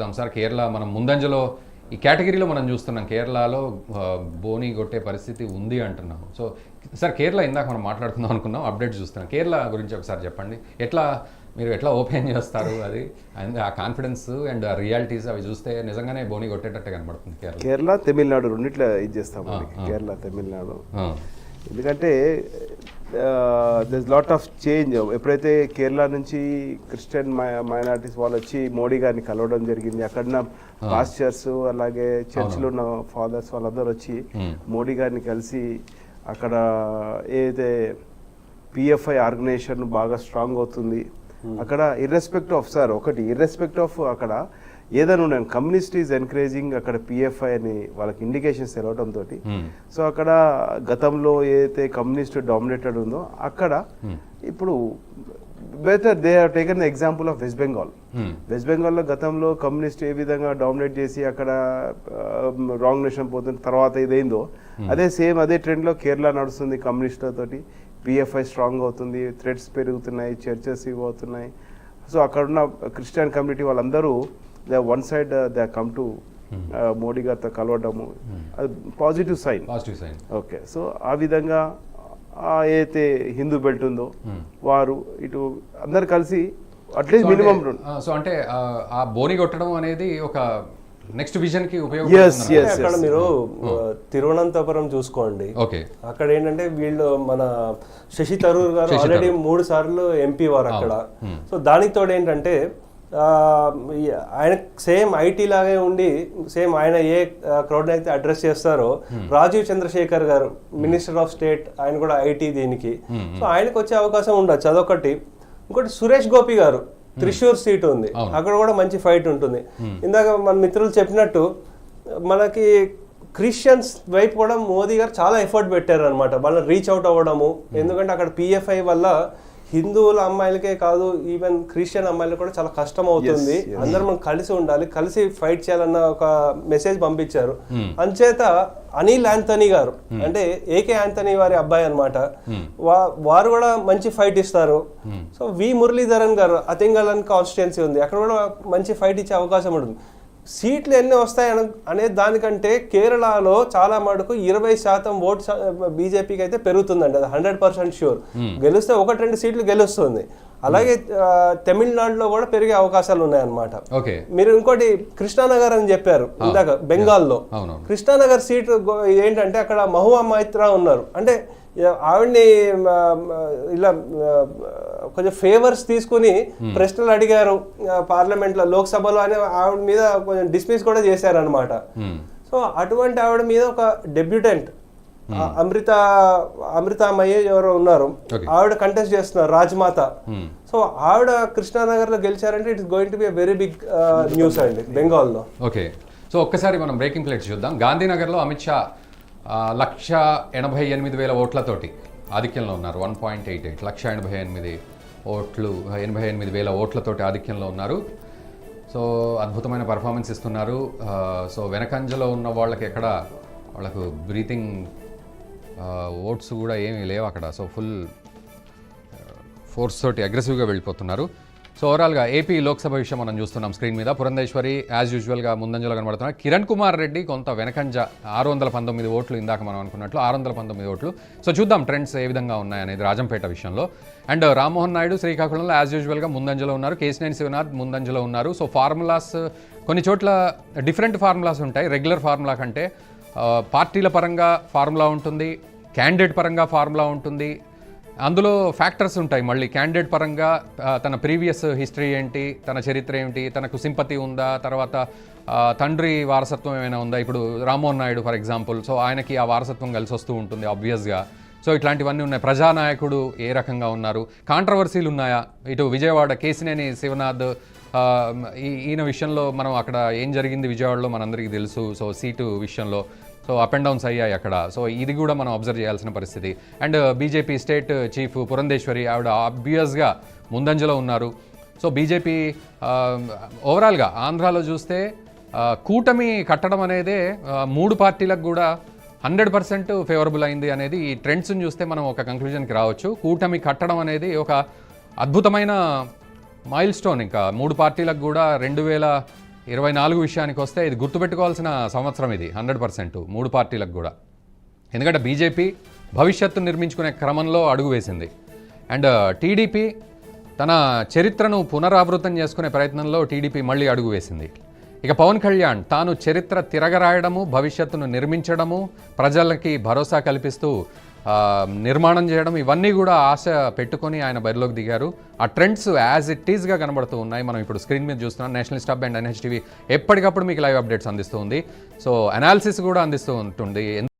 మాట్లాడదాం సార్. కేరళ మనం ముందంజలో ఈ కేటగిరీలో మనం చూస్తున్నాం, కేరళలో బోని కొట్టే పరిస్థితి ఉంది అంటున్నాం. సో సార్ కేరళ ఇందాక మనం మాట్లాడుకుందాం అనుకున్నాం, అప్డేట్ చూస్తున్నాం. కేరళ గురించి ఒకసారి చెప్పండి, మీరు ఎట్లా ఓపెన్ చేస్తారు అది, అండ్ ఆ కాన్ఫిడెన్స్ అండ్ ఆ రియాలిటీస్ అవి చూస్తే నిజంగానే బోని కొట్టేటట్టే కనబడుతుంది. కేరళ తమిళనాడు రెండిట్లో ఇది చేస్తాం. కేరళ తమిళనాడు ఎందుకంటే దిస్ లాట్ ఆఫ్ చేంజ్. ఎప్పుడైతే కేరళ నుంచి క్రిస్టియన్ మైనారిటీస్ వాళ్ళు వచ్చి మోడీ గారిని కలవడం జరిగింది, అక్కడ పాస్టర్స్ అలాగే చర్చిలో ఉన్న ఫాదర్స్ వాళ్ళందరూ వచ్చి మోడీ గారిని కలిసి అక్కడ ఏదైతే పిఎఫ్ఐ ఆర్గనైజేషన్ బాగా స్ట్రాంగ్ అవుతుంది అక్కడ, ఇర్రెస్పెక్ట్ ఆఫ్ సార్ ఒకటి ఇర్రెస్పెక్ట్ ఆఫ్ అక్కడ ఏదైనా ఉన్నాను కమ్యూనిస్ట్ ఈజ్ ఎన్కరేజింగ్ అక్కడ పిఎఫ్ఐ అని వాళ్ళకి ఇండికేషన్స్ తెలవడంతో, సో అక్కడ గతంలో ఏదైతే కమ్యూనిస్ట్ డామినేటెడ్ ఉందో అక్కడ ఇప్పుడు better they have taken the example of west Bengal. West బెంగాల్లో గతంలో కమ్యూనిస్ట్ ఏ విధంగా డామినేట్ చేసి అక్కడ రాంగ్ నేషన్ పోతుంది, తర్వాత ఇదేందో అదే సేమ్ అదే ట్రెండ్లో కేరళ నడుస్తుంది. కమ్యూనిస్టులతోటి పిఎఫ్ఐ స్ట్రాంగ్ అవుతుంది, థ్రెడ్స్ పెరుగుతున్నాయి, చర్చెస్ ఇవి అవుతున్నాయి. సో అక్కడున్న క్రిస్టియన్ కమ్యూనిటీ వాళ్ళందరూ they one side they come to Modi గారితో కలవడము, అది పాజిటివ్ సైన్. ఓకే, సో ఆ విధంగా ఏదైతే హిందూ బెల్ట్ ఉందో వారు ఇటు అందరు కలిసి అట్లీస్ట్ మినిమం. సో అంటే ఆ బోని కొట్టడం అనేది ఒక నెక్స్ట్ విజన్ కి ఉపయోగపడుతుంది. అక్కడ మీరు తిరువనంతపురం చూసుకోండి, అక్కడ ఏంటంటే వీళ్ళు మన శశి థరూర్ గారు ఆల్రెడీ 3 సార్లు ఎంపీ వారు అక్కడ. సో దానికి తోడు ఏంటంటే ఆయన సేమ్ ఐటీ లాగే ఉండి సేమ్ ఆయన ఏ క్రౌడ్ అయితే అడ్రస్ చేస్తారో, రాజీవ్ చంద్రశేఖర్ గారు మినిస్టర్ ఆఫ్ స్టేట్, ఆయన కూడా ఐటీ దీనికి. సో ఆయనకు వచ్చే అవకాశం ఉండొచ్చు, అదొకటి. ఇంకోటి సురేష్ గోపి గారు త్రిశూర్ సీట్ ఉంది, అక్కడ కూడా మంచి ఫైట్ ఉంటుంది. ఇందాక మన మిత్రులు చెప్పినట్టు మనకి క్రిస్టియన్స్ వైపు కూడా మోదీ గారు చాలా ఎఫర్ట్ పెట్టారు అనమాట, వాళ్ళని రీచ్ అవుట్ అవ్వడము. ఎందుకంటే అక్కడ పిఎఫ్ఐ వల్ల హిందువుల అమ్మాయిలకే కాదు, ఈవెన్ క్రిస్టియన్ అమ్మాయిలకు కూడా చాలా కష్టం అవుతుంది. అందరం మనం కలిసి ఉండాలి, కలిసి ఫైట్ చేయాలన్న ఒక మెసేజ్ పంపించారు. అంచేత అనిల్ యాంథనీ గారు అంటే ఏకే యాంథనీ వారి అబ్బాయి అనమాట, వారు కూడా మంచి ఫైట్ ఇస్తారు. సో వి మురళీధరన్ గారు అతింగలన్ కాన్స్టిట్యున్సీ ఉంది, అక్కడ కూడా మంచి ఫైట్ ఇచ్చే అవకాశం ఉంటుంది. సీట్లు ఎన్ని వస్తాయి అనే దానికంటే కేరళలో చాలా మటుకు 20% ఓటు బీజేపీకి అయితే పెరుగుతుందండి, అది 100% షూర్. గెలిస్తే 1-2 సీట్లు గెలుస్తుంది. అలాగే తమిళనాడులో కూడా పెరిగే అవకాశాలు ఉన్నాయన్నమాట. మీరు ఇంకోటి కృష్ణానగర్ అని చెప్పారు ఇందాక, బెంగాల్లో కృష్ణానగర్ సీట్ ఏంటంటే అక్కడ మహువా మైత్రా ఉన్నారు, అంటే ఆవిడ్ని ఇలా కొంచెం ఫేవర్స్ తీసుకుని ప్రశ్నలు అడిగారు పార్లమెంట్లో, లోక్సభలో అని ఆవిడ మీద కొంచెం డిస్మిస్ కూడా చేశారనమాట. సో అటువంటి ఆవిడ మీద ఒక డెబ్యూటెంట్ అమృతామయ్య ఎవరో ఉన్నారు, ఆవిడ కంటెస్ట్ చేస్తున్నారు, రాజ్మాత. సో ఆవిడ కృష్ణానగర్ లో గెలిచారంటే it's going to be very big news అండి బెంగాల్లో. ఓకే, సో ఒక్కసారి మనం బ్రేకింగ్ ప్లేట్స్ చూద్దాం. గాంధీనగర్లో అమిత్ షా 188,000 ఓట్లతోటి ఆధిక్యంలో ఉన్నారు. 1.88 188,000 ఓట్లు, 88,000 ఓట్లతోటి ఆధిక్యంలో ఉన్నారు. సో అద్భుతమైన పర్ఫార్మెన్స్ ఇస్తున్నారు. సో వెనకంజలో ఉన్న వాళ్ళకు బ్రీతింగ్ ఓట్స్ కూడా ఏమీ లేవు అక్కడ. సో ఫుల్ ఫోర్స్ తోటి అగ్రెసివ్గా వెళ్ళిపోతున్నారు. సో ఓవరాల్గా ఏపీ లోక్సభ విషయం మనం చూస్తున్నాం స్క్రీన్ మీద. పురంధేశ్వరి యాజ్ యూజువల్గా ముందంజలో కనబడుతున్నారు. కిరణ్ కుమార్ రెడ్డి కొంత వెనకంజ 619 ఓట్లు, ఇందాక మనం అనుకున్నట్లు 619 ఓట్లు. సో చూద్దాం ట్రెండ్స్ ఏ విధంగా ఉన్నాయనేది రాజంపేట విషయంలో. అండ్ రామ్మోహన్ నాయుడు శ్రీకాకుళంలో యాజ్ యూజువల్గా ముందంజలో ఉన్నారు. కేశినేని శివనాథ్ ముందంజలో ఉన్నారు. సో ఫార్ములాస్ కొన్ని చోట్ల డిఫరెంట్ ఫార్ములాస్ ఉంటాయి. రెగ్యులర్ ఫార్ములా కంటే పార్టీల పరంగా ఫార్ములా ఉంటుంది, క్యాండిడేట్ పరంగా ఫార్ములా ఉంటుంది. అందులో ఫ్యాక్టర్స్ ఉంటాయి మళ్ళీ. క్యాండిడేట్ పరంగా తన ప్రీవియస్ హిస్టరీ ఏంటి, తన చరిత్ర ఏమిటి, తనకు సింపతి ఉందా, తర్వాత తండ్రి వారసత్వం ఏమైనా ఉందా. ఇప్పుడు Rammohan Naidu for example, so ఆయనకి ఆ వారసత్వం కలిసి వస్తూ ఉంటుంది ఆబ్వియస్గా. సో ఇట్లాంటివన్నీ ఉన్నాయి. ప్రజానాయకుడు ఏ రకంగా ఉన్నారు, కాంట్రవర్సీలు ఉన్నాయా. ఇటు విజయవాడ కేశినేని శివనాథ్ ఈయన విషయంలో మనం అక్కడ ఏం జరిగింది విజయవాడలో మనందరికీ తెలుసు. సో సీటు విషయంలో సో అప్ అండ్ డౌన్స్ అయ్యాయి అక్కడ. సో ఇది కూడా మనం అబ్జర్వ్ చేయాల్సిన పరిస్థితి. And BJP state chief Purandeswari ఆవిడ ఆబ్వియస్గా ముందంజలో ఉన్నారు. సో బీజేపీ ఓవరాల్గా ఆంధ్రాలో చూస్తే కూటమి కట్టడం అనేదే 3 పార్టీలకు కూడా 100% ఫేవరబుల్ అయింది అనేది ఈ ట్రెండ్స్ని చూస్తే మనం ఒక కంక్లూజన్కి రావచ్చు. కూటమి కట్టడం అనేది ఒక అద్భుతమైన మైల్ స్టోన్. ఇంకా 3 పార్టీలకు కూడా 24 విషయానికి వస్తే ఇది గుర్తుపెట్టుకోవాల్సిన సంవత్సరం ఇది 100% 3 పార్టీలకు కూడా. ఎందుకంటే బీజేపీ భవిష్యత్తు నిర్మించుకునే క్రమంలో అడుగు వేసింది అండ్ టీడీపీ తన చరిత్రను పునరావృతం చేసుకునే ప్రయత్నంలో టీడీపీ మళ్ళీ అడుగు వేసింది. ఇక పవన్ కళ్యాణ్ తాను చరిత్ర తిరగరాయడము, భవిష్యత్తును నిర్మించడము, ప్రజలకి భరోసా కల్పిస్తూ నిర్మాణం చేయడం, ఇవన్నీ కూడా ఆశ పెట్టుకొని ఆయన బరిలోకి దిగారు. ఆ ట్రెండ్స్ యాజ్ ఇట్ ఈస్గా కనబడుతూ ఉన్నాయి. మనం ఇప్పుడు స్క్రీన్ మీద చూస్తున్నాం. నేషనల్ స్టాప్ అండ్ NHTV ఎప్పటికప్పుడు మీకు లైవ్ అప్డేట్స్ అందిస్తూ ఉంది. సో అనాలిసిస్ కూడా అందిస్తూ ఉంటుంది.